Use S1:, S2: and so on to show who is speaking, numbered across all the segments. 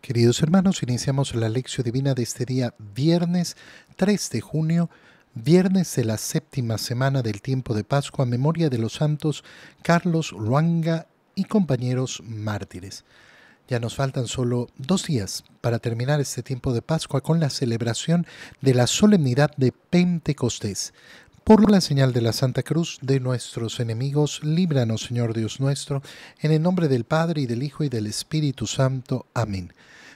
S1: Queridos hermanos, iniciamos la lección divina de este día, viernes 3 de junio, viernes de la séptima semana del tiempo de Pascua, memoria de los santos Carlos Luanga y compañeros mártires. Ya nos faltan solo 2 días para terminar este tiempo de Pascua con la celebración de la solemnidad de Pentecostés. Por la señal de la Santa Cruz de nuestros enemigos, líbranos, Señor Dios nuestro, en el nombre del Padre, y del Hijo, y del Espíritu Santo. Amén.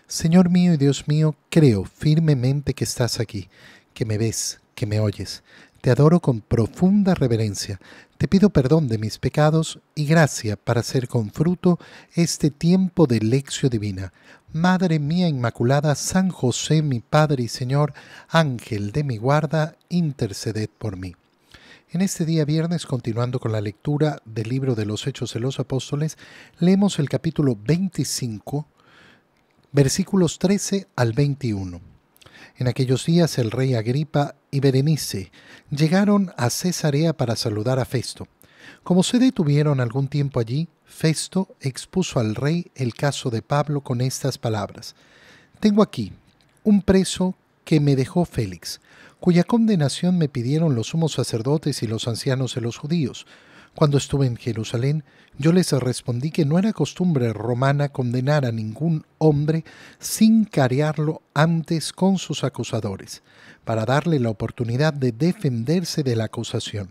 S1: Señor mío y Dios mío, creo firmemente que estás aquí, que me ves, que me oyes. Te adoro con profunda reverencia. Te pido perdón de mis pecados y gracia para hacer con fruto este tiempo de lección divina. Madre mía Inmaculada, San José, mi Padre y Señor, Ángel de mi guarda, interceded por mí. En este día viernes, continuando con la lectura del libro de los Hechos de los Apóstoles, leemos el capítulo 25, versículos 13 al 21. En aquellos días el rey Agripa y Berenice llegaron a Cesarea para saludar a Festo. Como se detuvieron algún tiempo allí, Festo expuso al rey el caso de Pablo con estas palabras: «Tengo aquí un preso que me dejó Félix, cuya condenación me pidieron los sumos sacerdotes y los ancianos de los judíos. Cuando estuve en Jerusalén, yo les respondí que no era costumbre romana condenar a ningún hombre sin carearlo antes con sus acusadores, para darle la oportunidad de defenderse de la acusación.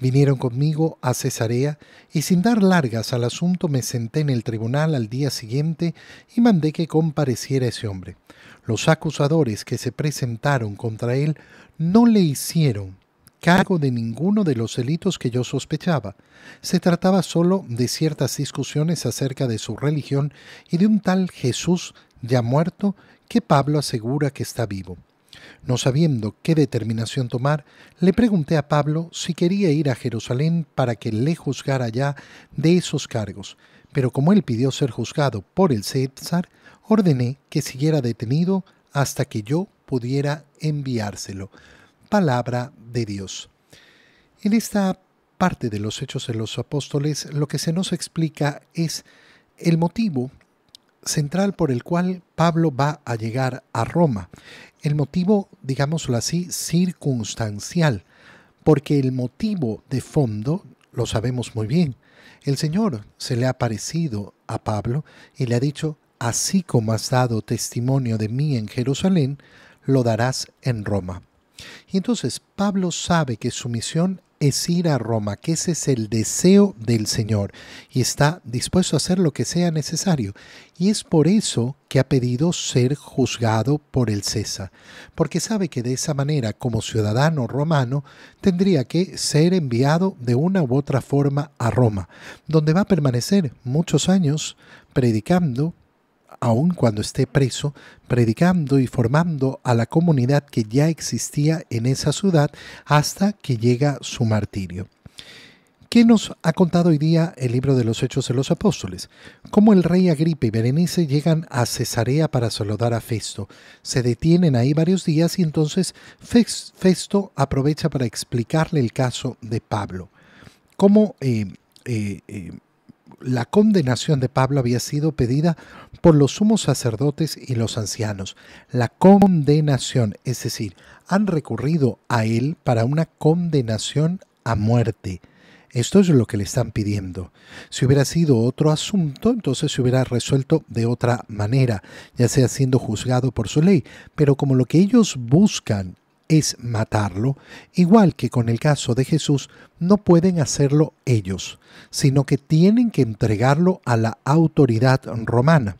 S1: Vinieron conmigo a Cesarea y sin dar largas al asunto me senté en el tribunal al día siguiente y mandé que compareciera ese hombre. Los acusadores que se presentaron contra él no le hicieron cargo de ninguno de los delitos que yo sospechaba. Se trataba solo de ciertas discusiones acerca de su religión y de un tal Jesús ya muerto que Pablo asegura que está vivo. No sabiendo qué determinación tomar, le pregunté a Pablo si quería ir a Jerusalén para que le juzgara allá de esos cargos, pero como él pidió ser juzgado por el César, ordené que siguiera detenido hasta que yo pudiera enviárselo». Palabra de Dios. En esta parte de los Hechos de los Apóstoles, lo que se nos explica es el motivo central por el cual Pablo va a llegar a Roma. El motivo, digámoslo así, circunstancial, porque el motivo de fondo lo sabemos muy bien. El Señor se le ha aparecido a Pablo y le ha dicho: «Así como has dado testimonio de mí en Jerusalén, lo darás en Roma». Y entonces Pablo sabe que su misión es ir a Roma, que ese es el deseo del Señor, y está dispuesto a hacer lo que sea necesario. Y es por eso que ha pedido ser juzgado por el César, porque sabe que de esa manera, como ciudadano romano, tendría que ser enviado de una u otra forma a Roma, donde va a permanecer muchos años predicando, aun cuando esté preso, predicando y formando a la comunidad que ya existía en esa ciudad hasta que llega su martirio. ¿Qué nos ha contado hoy día el libro de los Hechos de los Apóstoles? Cómo el rey Agripa y Berenice llegan a Cesarea para saludar a Festo. Se detienen ahí varios días y entonces Festo aprovecha para explicarle el caso de Pablo. Cómo la condenación de Pablo había sido pedida por los sumos sacerdotes y los ancianos. La condenación, es decir, han recurrido a él para una condenación a muerte. Esto es lo que le están pidiendo. Si hubiera sido otro asunto, entonces se hubiera resuelto de otra manera, ya sea siendo juzgado por su ley. Pero como lo que ellos buscan es matarlo, igual que con el caso de Jesús, no pueden hacerlo ellos, sino que tienen que entregarlo a la autoridad romana.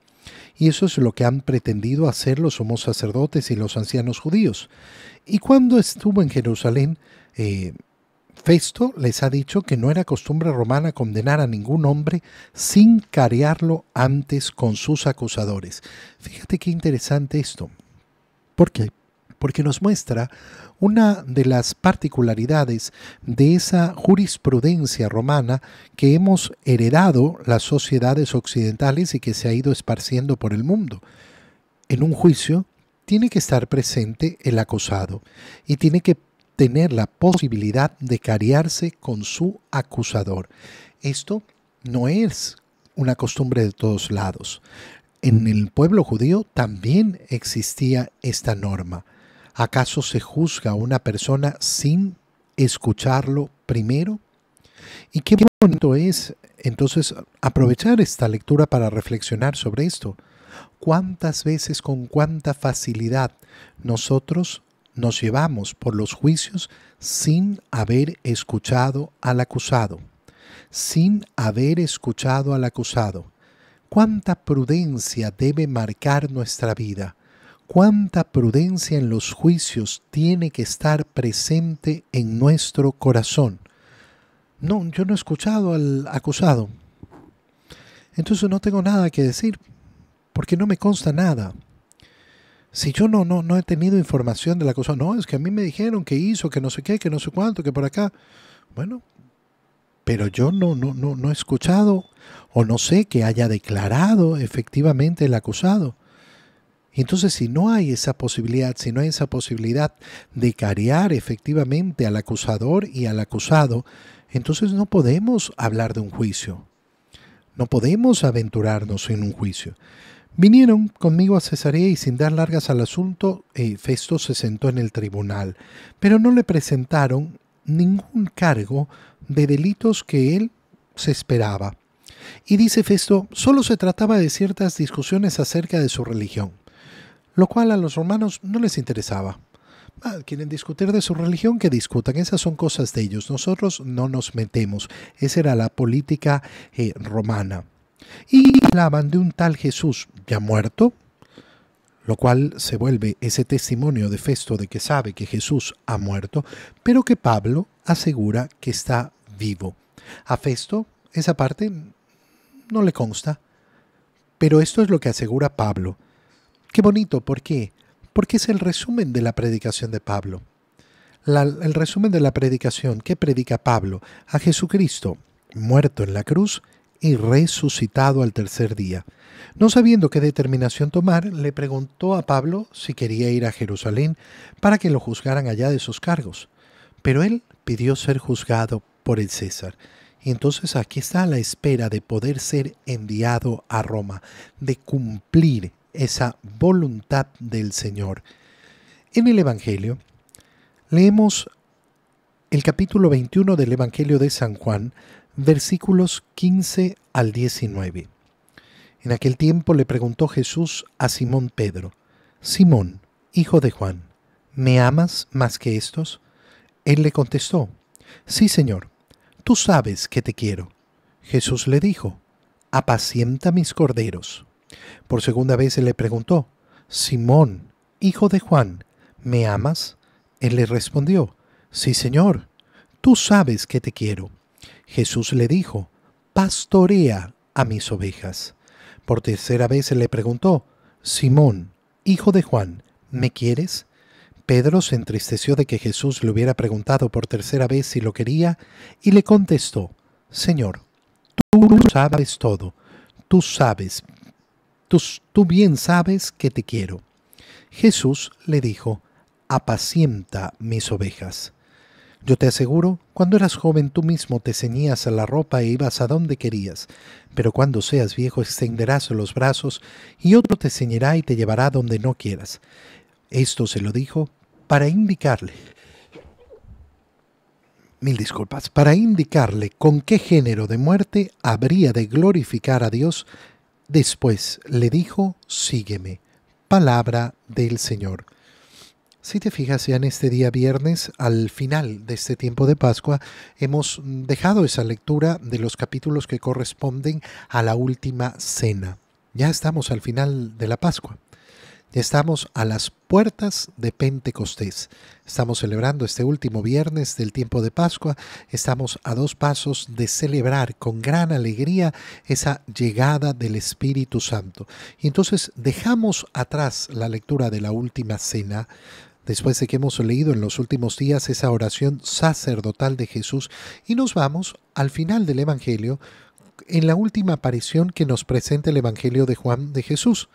S1: Y eso es lo que han pretendido hacer los sumos sacerdotes y los ancianos judíos. Y cuando estuvo en Jerusalén, Festo les ha dicho que no era costumbre romana condenar a ningún hombre sin carearlo antes con sus acusadores. Fíjate qué interesante esto. ¿Por qué? Porque nos muestra una de las particularidades de esa jurisprudencia romana que hemos heredado las sociedades occidentales y que se ha ido esparciendo por el mundo. En un juicio tiene que estar presente el acusado y tiene que tener la posibilidad de carearse con su acusador. Esto no es una costumbre de todos lados. en el pueblo judío también existía esta norma. ¿Acaso se juzga a una persona sin escucharlo primero? Y qué bonito es entonces aprovechar esta lectura para reflexionar sobre esto. ¿Cuántas veces, con cuánta facilidad nosotros nos llevamos por los juicios sin haber escuchado al acusado? Sin haber escuchado al acusado. ¿Cuánta prudencia debe marcar nuestra vida? ¿Cuánta prudencia en los juicios tiene que estar presente en nuestro corazón? No, yo no he escuchado al acusado. Entonces no tengo nada que decir, porque no me consta nada. Si yo no he tenido información del acusado, no, es que a mí me dijeron que hizo, que no sé qué, que no sé cuánto, que por acá. Bueno, pero yo no he escuchado o no sé que haya declarado efectivamente el acusado. Entonces, si no hay esa posibilidad, si no hay esa posibilidad de carear efectivamente al acusador y al acusado, entonces no podemos hablar de un juicio. No podemos aventurarnos en un juicio. Vinieron conmigo a Cesarea y sin dar largas al asunto, Festo se sentó en el tribunal, pero no le presentaron ningún cargo de delitos que él se esperaba. Y dice Festo, solo se trataba de ciertas discusiones acerca de su religión, lo cual a los romanos no les interesaba. Quieren discutir de su religión, que discutan, esas son cosas de ellos, nosotros no nos metemos. Esa era la política romana. Y hablaban de un tal Jesús ya muerto, lo cual se vuelve ese testimonio de Festo de que sabe que Jesús ha muerto, pero que Pablo asegura que está vivo. A Festo esa parte no le consta, pero esto es lo que asegura Pablo. Qué bonito, ¿por qué? Porque es el resumen de la predicación de Pablo. El resumen de la predicación, ¿qué predica Pablo? A Jesucristo, muerto en la cruz y resucitado al tercer día. No sabiendo qué determinación tomar, le preguntó a Pablo si quería ir a Jerusalén para que lo juzgaran allá de sus cargos. Pero él pidió ser juzgado por el César. Y entonces aquí está a la espera de poder ser enviado a Roma, de cumplir esa voluntad del Señor. En el Evangelio leemos el capítulo 21 del Evangelio de San Juan, versículos 15 al 19. En aquel tiempo le preguntó Jesús a Simón Pedro: Simón, hijo de Juan, ¿me amas más que estos? Él le contestó: Sí, Señor, tú sabes que te quiero. Jesús le dijo: Apacienta mis corderos. Por segunda vez él le preguntó: Simón, hijo de Juan, ¿me amas? Él le respondió: Sí, Señor, tú sabes que te quiero. Jesús le dijo: Pastorea a mis ovejas. Por tercera vez él le preguntó: Simón, hijo de Juan, ¿me quieres? Pedro se entristeció de que Jesús le hubiera preguntado por tercera vez si lo quería y le contestó: Señor, tú sabes todo, tú bien sabes que te quiero. Jesús le dijo: Apacienta mis ovejas. Yo te aseguro, cuando eras joven tú mismo te ceñías a la ropa e ibas a donde querías, pero cuando seas viejo extenderás los brazos y otro te ceñirá y te llevará donde no quieras. Esto se lo dijo para indicarle, para indicarle con qué género de muerte habría de glorificar a Dios. Después le dijo: sígueme. Palabra del Señor. Si te fijas, ya en este día viernes, al final de este tiempo de Pascua, hemos dejado esa lectura de los capítulos que corresponden a la última cena. Ya estamos al final de la Pascua. Ya estamos a las puertas de Pentecostés. Estamos celebrando este último viernes del tiempo de Pascua. Estamos a 2 pasos de celebrar con gran alegría esa llegada del Espíritu Santo. Y entonces dejamos atrás la lectura de la última cena, después de que hemos leído en los últimos días esa oración sacerdotal de Jesús, y nos vamos al final del Evangelio, en la última aparición que nos presenta el Evangelio de Juan de Jesús.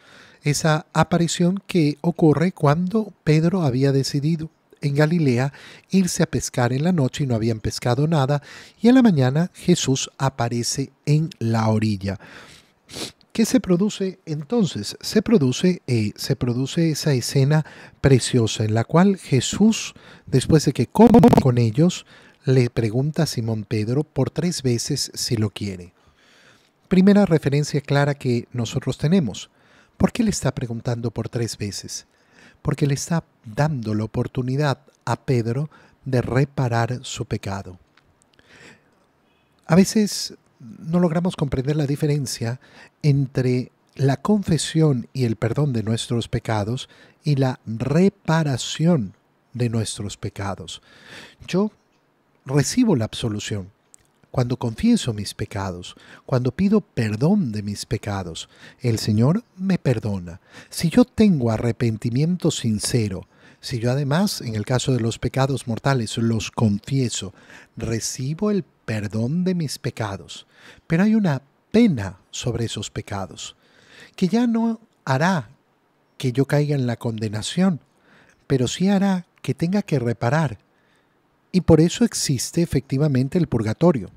S1: Esa aparición que ocurre cuando Pedro había decidido en Galilea irse a pescar en la noche y no habían pescado nada, y en la mañana Jesús aparece en la orilla. ¿Qué se produce entonces? Se produce esa escena preciosa en la cual Jesús, después de que come con ellos, le pregunta a Simón Pedro por 3 veces si lo quiere. Primera referencia clara que nosotros tenemos. ¿Por qué le está preguntando por 3 veces? Porque le está dando la oportunidad a Pedro de reparar su pecado. A veces no logramos comprender la diferencia entre la confesión y el perdón de nuestros pecados y la reparación de nuestros pecados. Yo recibo la absolución cuando confieso mis pecados, cuando pido perdón de mis pecados. El Señor me perdona. Si yo tengo arrepentimiento sincero, si yo además, en el caso de los pecados mortales, los confieso, recibo el perdón de mis pecados. Pero hay una pena sobre esos pecados, que ya no hará que yo caiga en la condenación, pero sí hará que tenga que reparar. Y por eso existe efectivamente el purgatorio.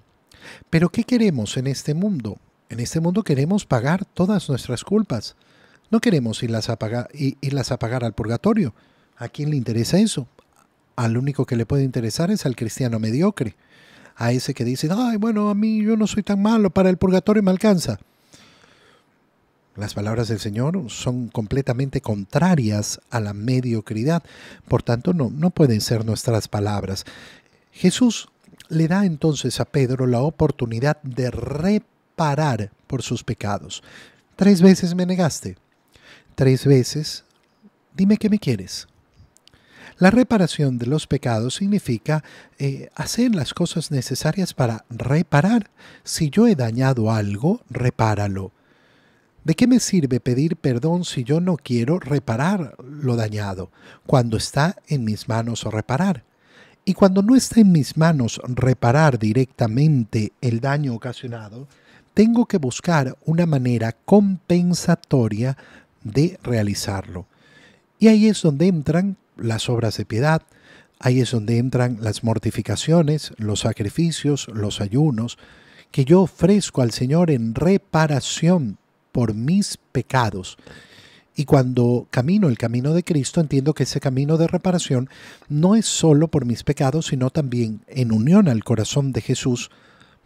S1: Pero ¿qué queremos en este mundo? En este mundo queremos pagar todas nuestras culpas. No queremos irlas a pagar al purgatorio. ¿A quién le interesa eso? Al único que le puede interesar es al cristiano mediocre. A ese que dice, ay, bueno, a mí yo no soy tan malo, para el purgatorio me alcanza. Las palabras del Señor son completamente contrarias a la mediocridad. Por tanto, no pueden ser nuestras palabras. Jesús le da entonces a Pedro la oportunidad de reparar por sus pecados. 3 veces me negaste. 3 veces, dime que me quieres. La reparación de los pecados significa hacer las cosas necesarias para reparar. Si yo he dañado algo, repáralo. ¿De qué me sirve pedir perdón si yo no quiero reparar lo dañado, cuando está en mis manos reparar? Y cuando no está en mis manos reparar directamente el daño ocasionado, tengo que buscar una manera compensatoria de realizarlo. Y ahí es donde entran las obras de piedad, ahí es donde entran las mortificaciones, los sacrificios, los ayunos, que yo ofrezco al Señor en reparación por mis pecados. Y cuando camino el camino de Cristo, entiendo que ese camino de reparación no es solo por mis pecados, sino también en unión al corazón de Jesús,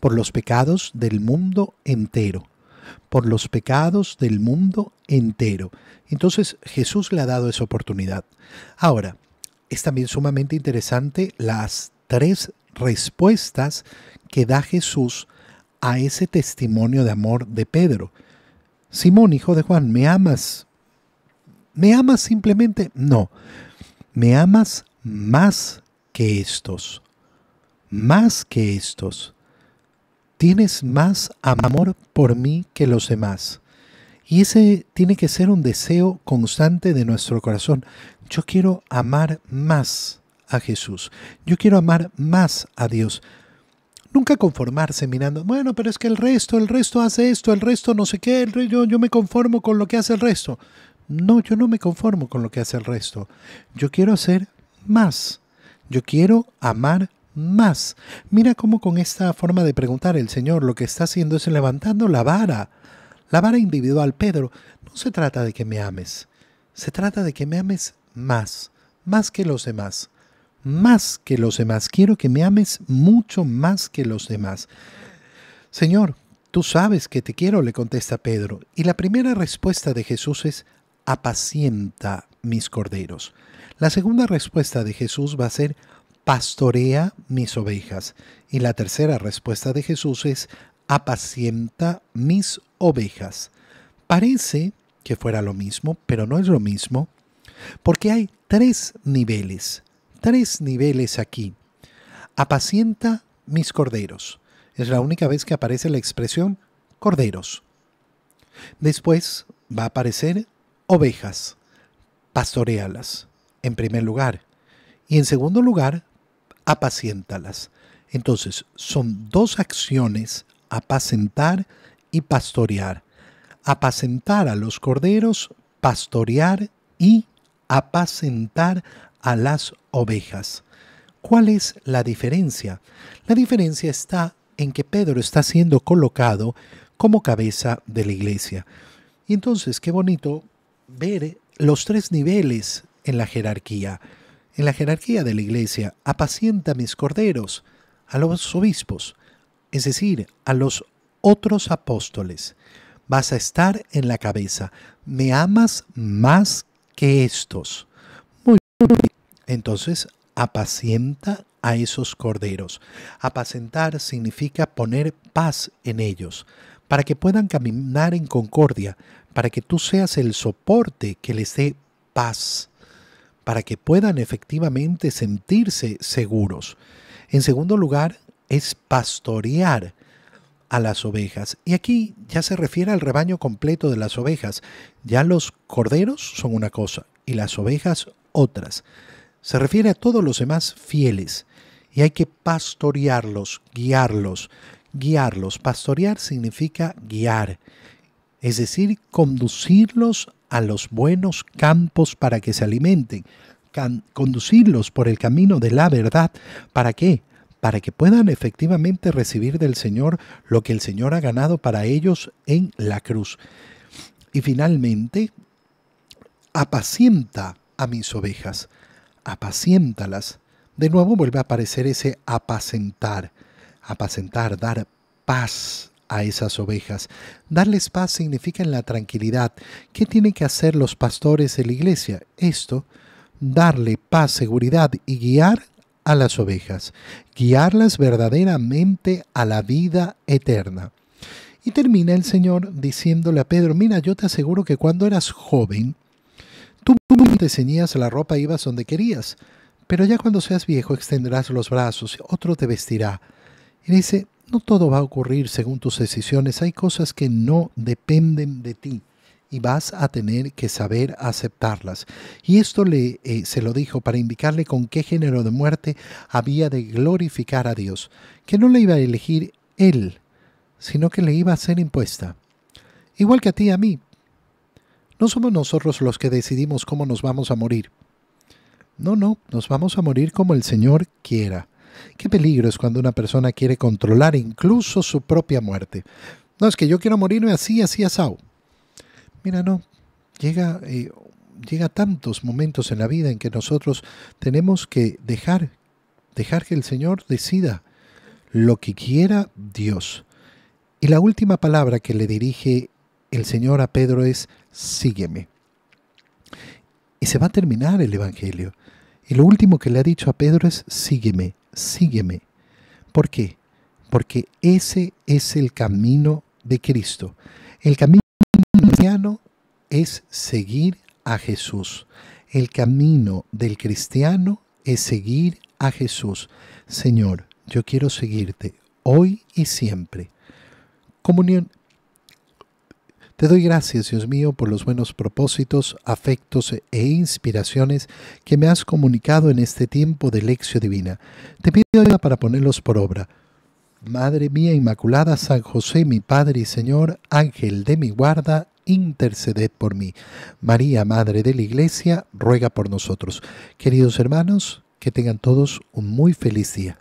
S1: por los pecados del mundo entero. Por los pecados del mundo entero. Entonces Jesús le ha dado esa oportunidad. Ahora, es también sumamente interesante las 3 respuestas que da Jesús a ese testimonio de amor de Pedro. Simón, hijo de Juan, ¿me amas? ¿Me amas simplemente? No. ¿Me amas más que estos? Más que estos. Tienes más amor por mí que los demás. Y ese tiene que ser un deseo constante de nuestro corazón. Yo quiero amar más a Jesús. Yo quiero amar más a Dios. Nunca conformarse mirando, bueno, pero es que el resto hace esto, el resto no sé qué, yo me conformo con lo que hace el resto. No, yo no me conformo con lo que hace el resto. Yo quiero hacer más. Yo quiero amar más. Mira cómo con esta forma de preguntar el Señor lo que está haciendo es levantando la vara individual. Pedro, no se trata de que me ames, se trata de que me ames más que los demás. Más que los demás. Quiero que me ames mucho más que los demás. Señor, tú sabes que te quiero, le contesta Pedro. Y la primera respuesta de Jesús es, apacienta mis corderos. La segunda respuesta de Jesús va a ser, pastorea mis ovejas. Y la tercera respuesta de Jesús es, apacienta mis ovejas. Parece que fuera lo mismo, pero no es lo mismo, porque hay 3 niveles. 3 niveles aquí. Apacienta mis corderos. Es la única vez que aparece la expresión corderos. Después va a aparecer ovejas. Pastoréalas, en primer lugar. Y en segundo lugar, apaciéntalas. Entonces, son 2 acciones, apacentar y pastorear. Apacentar a los corderos, pastorear y apacentar a las ovejas. ¿Cuál es la diferencia? La diferencia está en que Pedro está siendo colocado como cabeza de la iglesia. Y entonces, qué bonito ver los tres niveles en la jerarquía. En la jerarquía de la iglesia, apacienta mis corderos, a los obispos, es decir, a los otros apóstoles. Vas a estar en la cabeza. Me amas más que estos. Muy bien. Entonces, apacienta a esos corderos. Apacentar significa poner paz en ellos, para que puedan caminar en concordia, para que tú seas el soporte que les dé paz, para que puedan efectivamente sentirse seguros. En segundo lugar, es pastorear a las ovejas. Y aquí ya se refiere al rebaño completo de las ovejas. Ya los corderos son una cosa y las ovejas otras. Se refiere a todos los demás fieles. Y hay que pastorearlos, guiarlos. Guiarlos. Pastorear significa guiar. Es decir, conducirlos a los buenos campos para que se alimenten. Conducirlos por el camino de la verdad. ¿Para qué? Para que puedan efectivamente recibir del Señor lo que el Señor ha ganado para ellos en la cruz. Y finalmente, apacienta a mis ovejas, apaciéntalas. De nuevo vuelve a aparecer ese apacentar, apacentar, dar paz a esas ovejas. Darles paz significa en la tranquilidad. ¿Qué tienen que hacer los pastores de la iglesia? Esto, darle paz, seguridad y guiar a las ovejas, guiarlas verdaderamente a la vida eterna. Y termina el Señor diciéndole a Pedro, mira, yo te aseguro que cuando eras joven, tú te ceñías la ropa e ibas donde querías, pero ya cuando seas viejo extenderás los brazos, otro te vestirá. Y dice, no todo va a ocurrir según tus decisiones, hay cosas que no dependen de ti. Y vas a tener que saber aceptarlas. Y esto se lo dijo para indicarle con qué género de muerte había de glorificar a Dios, que no le iba a elegir él, sino que le iba a ser impuesta. Igual que a ti y a mí. No somos nosotros los que decidimos cómo nos vamos a morir. No, nos vamos a morir como el Señor quiera. Qué peligro es cuando una persona quiere controlar incluso su propia muerte. No, es que yo quiero morirme así, asado. Mira, no, llega tantos momentos en la vida en que nosotros tenemos que dejar que el Señor decida lo que quiera Dios. Y la última palabra que le dirige el Señor a Pedro es, sígueme. Y se va a terminar el Evangelio. Y lo último que le ha dicho a Pedro es, sígueme, sígueme. ¿Por qué? Porque ese es el camino de Cristo. El camino cristiano es seguir a Jesús. El camino del cristiano es seguir a Jesús. Señor, yo quiero seguirte hoy y siempre. Comunión. Te doy gracias, Dios mío, por los buenos propósitos, afectos e inspiraciones que me has comunicado en este tiempo de lección divina. Te pido ayuda para ponerlos por obra. Madre mía Inmaculada, San José, mi Padre y Señor, Ángel de mi guarda, interceded por mí. María, Madre de la Iglesia, ruega por nosotros. Queridos hermanos, que tengan todos un muy feliz día.